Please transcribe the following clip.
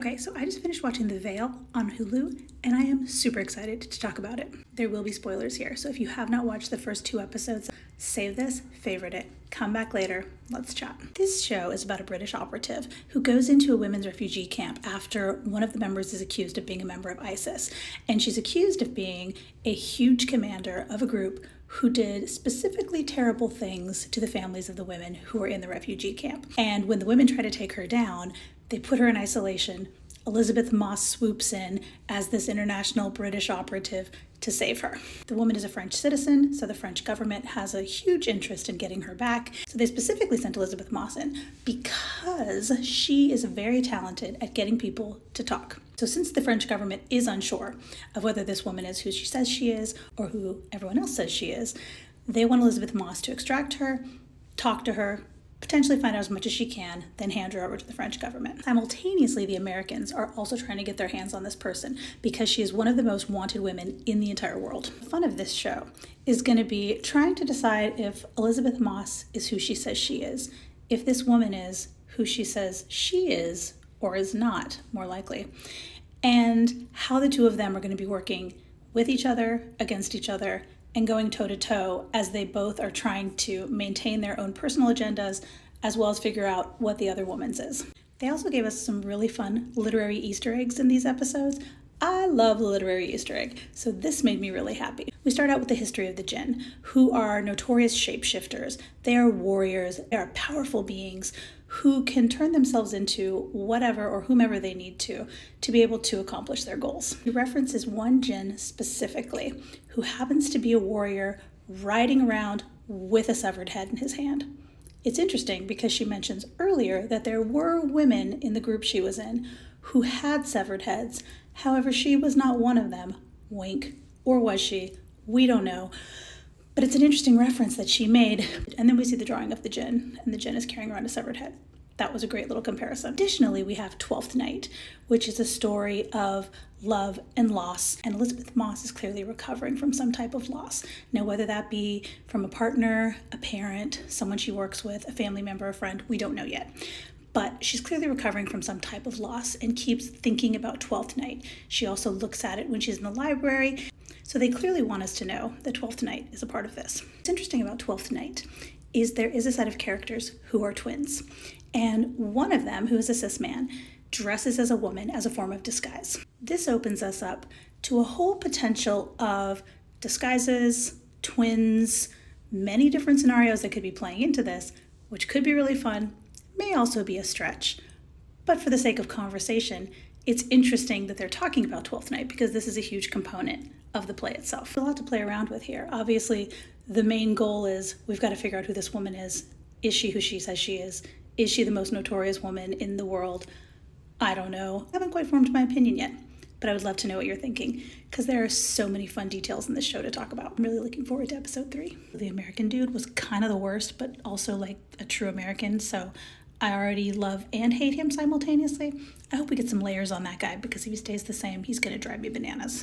Okay, so I just finished watching The Veil on Hulu, and I am super excited to talk about it. There will be spoilers here, so if you have not watched the first 2 episodes, save this, favorite it, come back later, let's chat. This show is about a British operative who goes into a women's refugee camp after one of the members is accused of being a member of ISIS, and she's accused of being a huge commander of a group who did specifically terrible things to the families of the women who were in the refugee camp. And when the women try to take her down, they put her in isolation. Elizabeth Moss swoops in as this international British operative to save her. The woman is a French citizen, so the French government has a huge interest in getting her back. So they specifically sent Elizabeth Moss in because she is very talented at getting people to talk. So since the French government is unsure of whether this woman is who she says she is or who everyone else says she is, they want Elizabeth Moss to extract her, talk to her, potentially find out as much as she can, then hand her over to the French government. Simultaneously, the Americans are also trying to get their hands on this person because she is one of the most wanted women in the entire world. The fun of this show is going to be trying to decide if Elizabeth Moss is who she says she is, if this woman is who she says she is or is not, more likely, and how the two of them are going to be working with each other, against each other, and going toe-to-toe as they both are trying to maintain their own personal agendas as well as figure out what the other woman's is. They also gave us some really fun literary Easter eggs in these episodes. I love the literary Easter egg, so this made me really happy. We start out with the history of the jinn, who are notorious shapeshifters. They are warriors, they are powerful beings who can turn themselves into whatever or whomever they need to be able to accomplish their goals. He references one jinn specifically who happens to be a warrior riding around with a severed head in his hand. It's interesting because she mentions earlier that there were women in the group she was in who had severed heads. However, she was not one of them. Wink. Or was she? We don't know. But it's an interesting reference that she made. And then we see the drawing of the jinn, and the jinn is carrying around a severed head. That was a great little comparison. Additionally, we have 12th Night, which is a story of love and loss. And Elizabeth Moss is clearly recovering from some type of loss. Now, whether that be from a partner, a parent, someone she works with, a family member, a friend, we don't know yet. But she's clearly recovering from some type of loss and keeps thinking about 12th Night. She also looks at it when she's in the library. So they clearly want us to know that 12th Night is a part of this. What's interesting about 12th Night is there is a set of characters who are twins. And one of them, who is a cis man, dresses as a woman as a form of disguise. This opens us up to a whole potential of disguises, twins, many different scenarios that could be playing into this, which could be really fun, may also be a stretch. But for the sake of conversation, it's interesting that they're talking about 12th Night because this is a huge component of the play itself. A lot to play around with here. Obviously, the main goal is we've got to figure out who this woman is. Is she who she says she is? Is she the most notorious woman in the world? I don't know. I haven't quite formed my opinion yet, but I would love to know what you're thinking because there are so many fun details in this show to talk about. I'm really looking forward to episode 3. The American dude was kind of the worst, but also like a true American, so I already love and hate him simultaneously. I hope we get some layers on that guy because if he stays the same, he's going to drive me bananas.